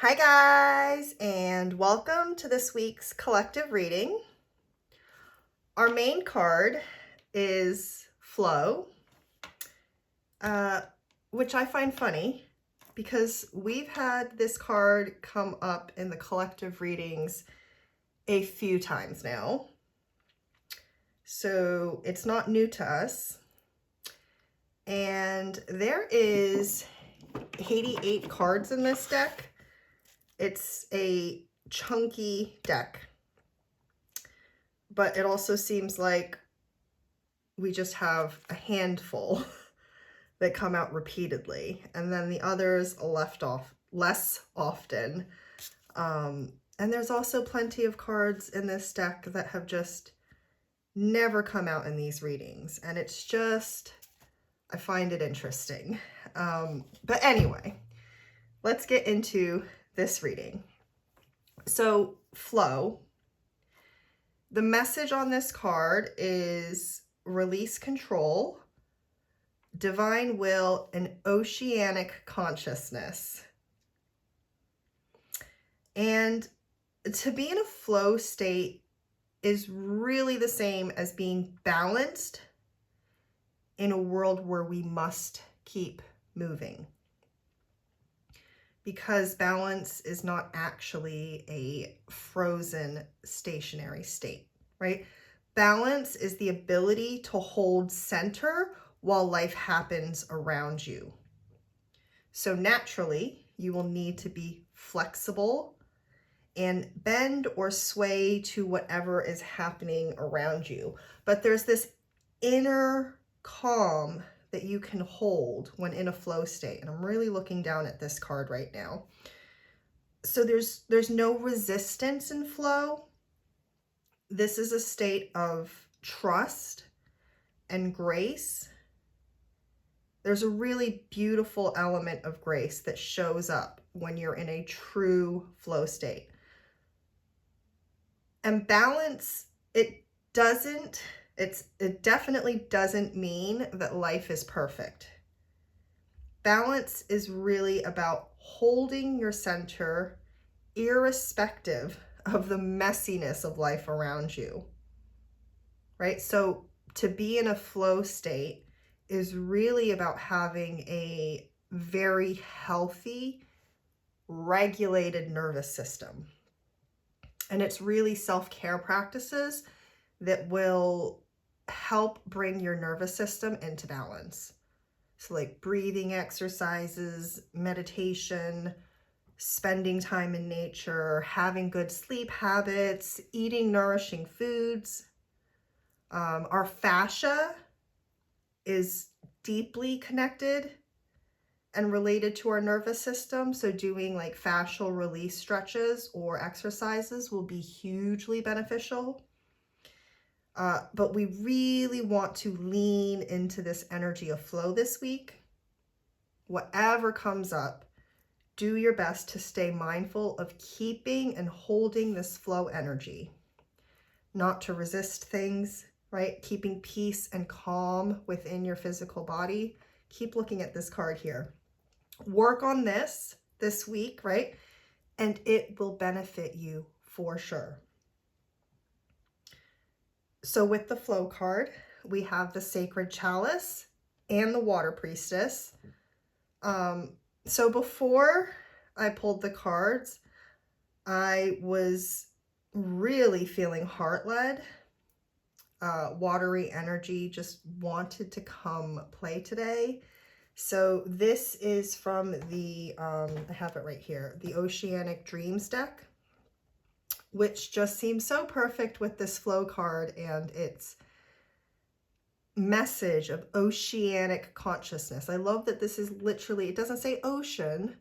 Hi guys, and welcome to this week's collective reading. Our main card is Flow, which I find funny because we've had this card come up in the collective readings a few times now. So it's not new to us. And there is 88 cards in this deck. It's a chunky deck. But it also seems like we just have a handful that come out repeatedly, and then the others are left off less often. And there's also plenty of cards in this deck that have just never come out in these readings, and it's just, I find it interesting. But anyway, let's get into this reading. So, Flow. The message on this card is release control, divine will, and oceanic consciousness. And to be in a flow state is really the same as being balanced in a world where we must keep moving. Because balance is not actually a frozen, stationary state, right? Balance is the ability to hold center while life happens around you. So naturally, you will need to be flexible and bend or sway to whatever is happening around you. But there's this inner calm that you can hold when in a flow state. And I'm really looking down at this card right now. So there's no resistance in flow. This is a state of trust and grace. There's a really beautiful element of grace that shows up when you're in a true flow state. And balance, it definitely doesn't mean that life is perfect. Balance is really about holding your center irrespective of the messiness of life around you, right? So to be in a flow state is really about having a very healthy, regulated nervous system. And it's really self-care practices that will help bring your nervous system into balance. So like breathing exercises, meditation, spending time in nature, having good sleep habits, eating nourishing foods. Our fascia is deeply connected and related to our nervous system. So doing like fascial release stretches or exercises will be hugely beneficial. But we really want to lean into this energy of flow this week. Whatever comes up, do your best to stay mindful of keeping and holding this flow energy, not to resist things, right? Keeping peace and calm within your physical body. Keep looking at this card here. Work on this week, right? And it will benefit you for sure. So with the Flow card, we have the Sacred Chalice and the Water Priestess. So before I pulled the cards, I was really feeling heart-led. Watery energy just wanted to come play today. So this is from the, I have it right here, the Oceanic Dreams deck, which just seems so perfect with this Flow card and its message of oceanic consciousness. I love that this is literally, it doesn't say ocean,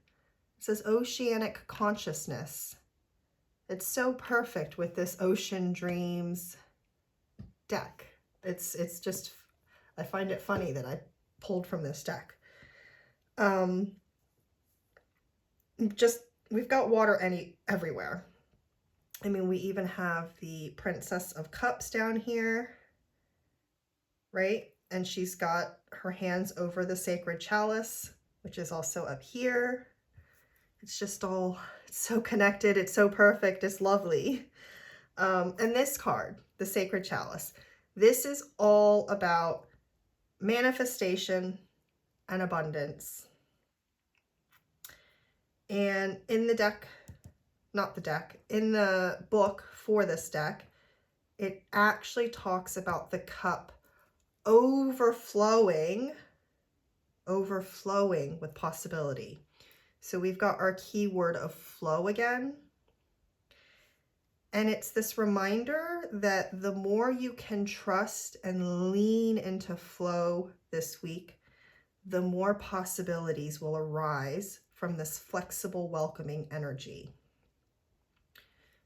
it says oceanic consciousness. It's so perfect with this Ocean Dreams deck. It's just, I find it funny that I pulled from this deck. We've got water everywhere. I mean, we even have the Princess of Cups down here, right? And she's got her hands over the Sacred Chalice, which is also up here. It's just all, it's so connected. It's so perfect. It's lovely. And this card, the Sacred Chalice, this is all about manifestation and abundance. And in the deck, not the deck, in the book for this deck, it actually talks about the cup overflowing with possibility. So we've got our keyword of flow again. And it's this reminder that the more you can trust and lean into flow this week, the more possibilities will arise from this flexible, welcoming energy.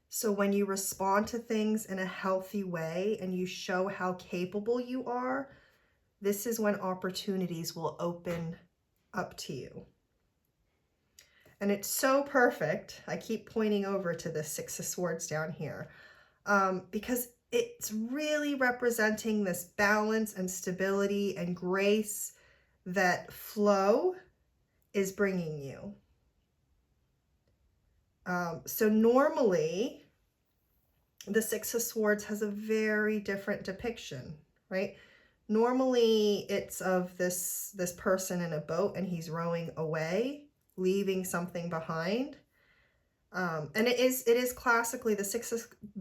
So when you respond to things in a healthy way and you show how capable you are, this is when opportunities will open up to you. And it's so perfect. I keep pointing over to the Six of Swords down here because it's really representing this balance and stability and grace that flow is bringing you. So normally, the Six of Swords has a very different depiction, right? Normally, it's of this person in a boat and he's rowing away, leaving something behind. And it is classically, the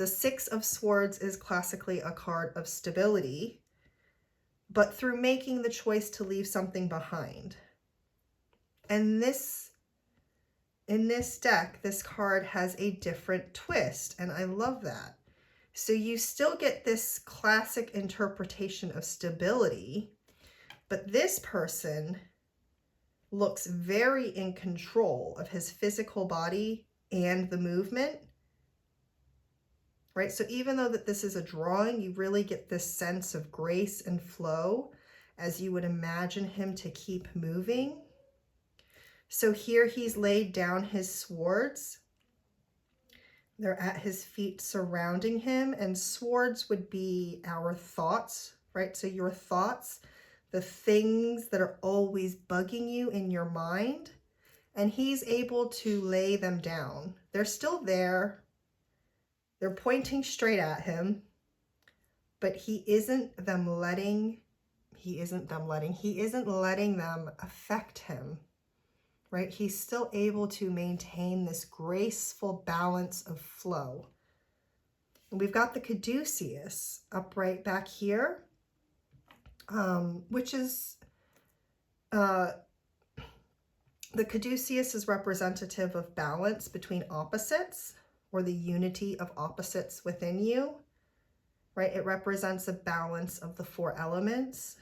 Six of Swords is classically a card of stability, but through making the choice to leave something behind. And in this deck, this card has a different twist, and I love that. So you still get this classic interpretation of stability, but this person looks very in control of his physical body and the movement, right? So even though that this is a drawing, you really get this sense of grace and flow as you would imagine him to keep moving. So here he's laid down his swords. They're at his feet surrounding him, and swords would be our thoughts, right? So your thoughts, the things that are always bugging you in your mind, and he's able to lay them down. They're still there. They're pointing straight at him, but he isn't letting them affect him. Right? He's still able to maintain this graceful balance of flow. And we've got the Caduceus upright back here, which is, the Caduceus is representative of balance between opposites, or the unity of opposites within you, right? It represents a balance of the four elements.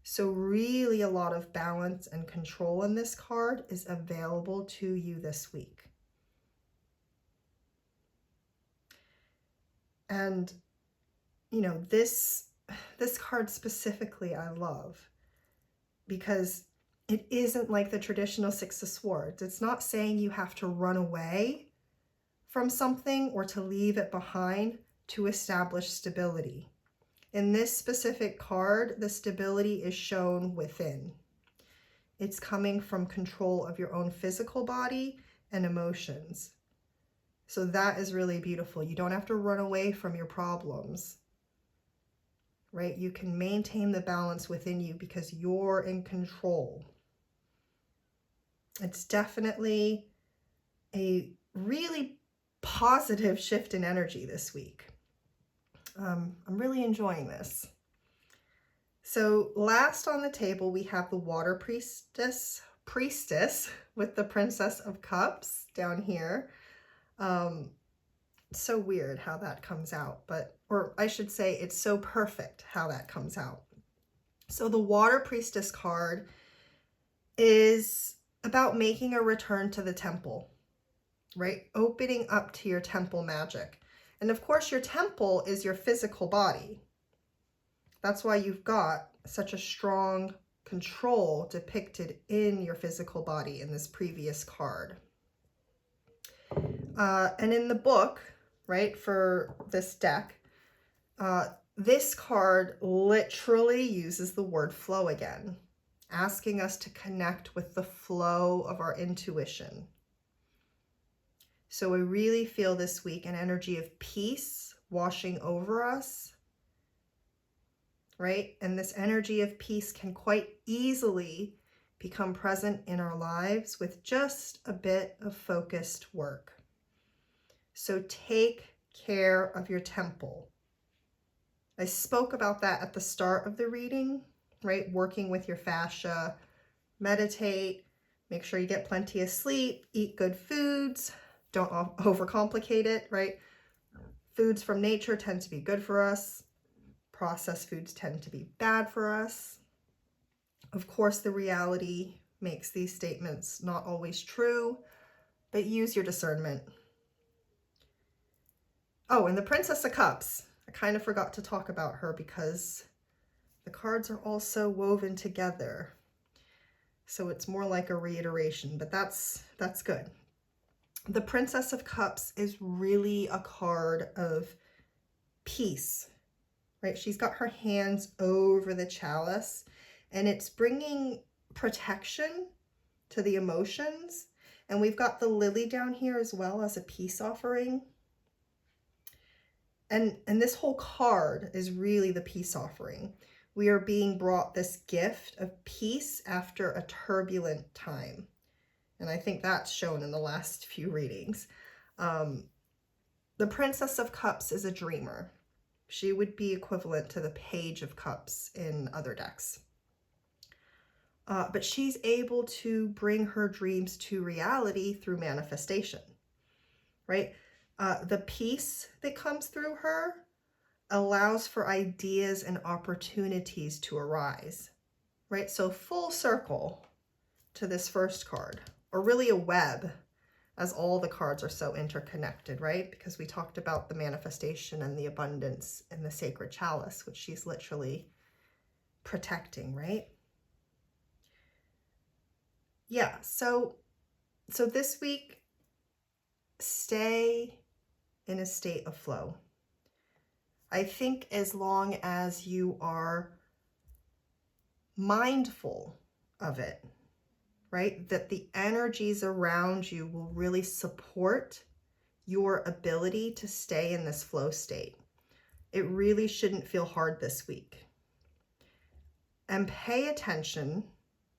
So really a lot of balance and control in this card is available to you this week. And, you know, this card specifically I love because it isn't like the traditional Six of Swords. It's not saying you have to run away from something or to leave it behind to establish stability. In this specific card, the stability is shown within. It's coming from control of your own physical body and emotions. So that is really beautiful. You don't have to run away from your problems, right? You can maintain the balance within you because you're in control. It's definitely a really positive shift in energy this week. I'm really enjoying this. So last on the table, we have the Water Priestess with the Princess of Cups down here. So weird how that comes out, or I should say it's so perfect how that comes out. So the Water Priestess card is about making a return to the temple, right? Opening up to your temple magic. And of course, your temple is your physical body. That's why you've got such a strong control depicted in your physical body in this previous card. And in the book, right, for this deck, this card literally uses the word flow again, asking us to connect with the flow of our intuition. So I really feel this week an energy of peace washing over us, right? And this energy of peace can quite easily become present in our lives with just a bit of focused work. So take care of your temple. I spoke about that at the start of the reading, right? Working with your fascia, meditate, make sure you get plenty of sleep, eat good foods, don't overcomplicate it, right? Foods from nature tend to be good for us. Processed foods tend to be bad for us. Of course, the reality makes these statements not always true, but use your discernment. Oh, and the Princess of Cups. I kind of forgot to talk about her because the cards are all so woven together. So it's more like a reiteration, but that's good. The Princess of Cups is really a card of peace, right? She's got her hands over the chalice, and it's bringing protection to the emotions. And we've got the lily down here as well as a peace offering. And this whole card is really the peace offering. We are being brought this gift of peace after a turbulent time. And I think that's shown in the last few readings. The Princess of Cups is a dreamer. She would be equivalent to the Page of Cups in other decks. But she's able to bring her dreams to reality through manifestation, right? The peace that comes through her allows for ideas and opportunities to arise, right? So full circle to this first card, or really a web, as all the cards are so interconnected, right? Because we talked about the manifestation and the abundance in the sacred chalice, which she's literally protecting, right? Yeah, so this week, stay in a state of flow. I think as long as you are mindful of it, right, that the energies around you will really support your ability to stay in this flow state. It really shouldn't feel hard this week. And pay attention,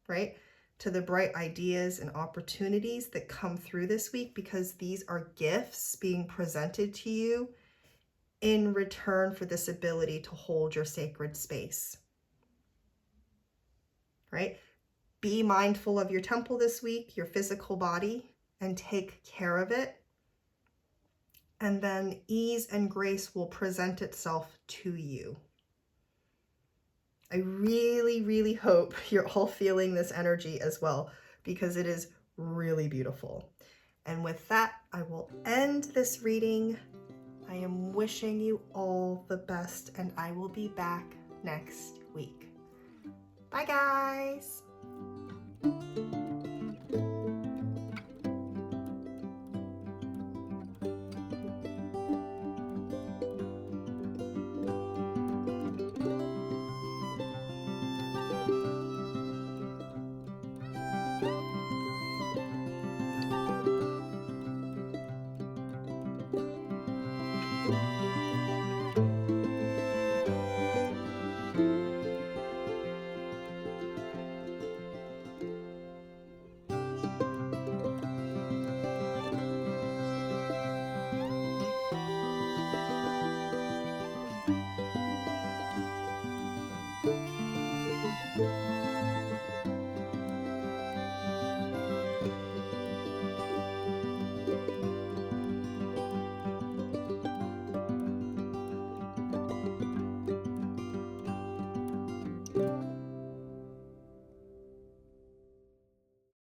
right, to the bright ideas and opportunities that come through this week, because these are gifts being presented to you in return for this ability to hold your sacred space, right? Be mindful of your temple this week, your physical body, and take care of it. And then ease and grace will present itself to you. I really, really hope you're all feeling this energy as well, because it is really beautiful. And with that, I will end this reading. I am wishing you all the best, and I will be back next week. Bye, guys.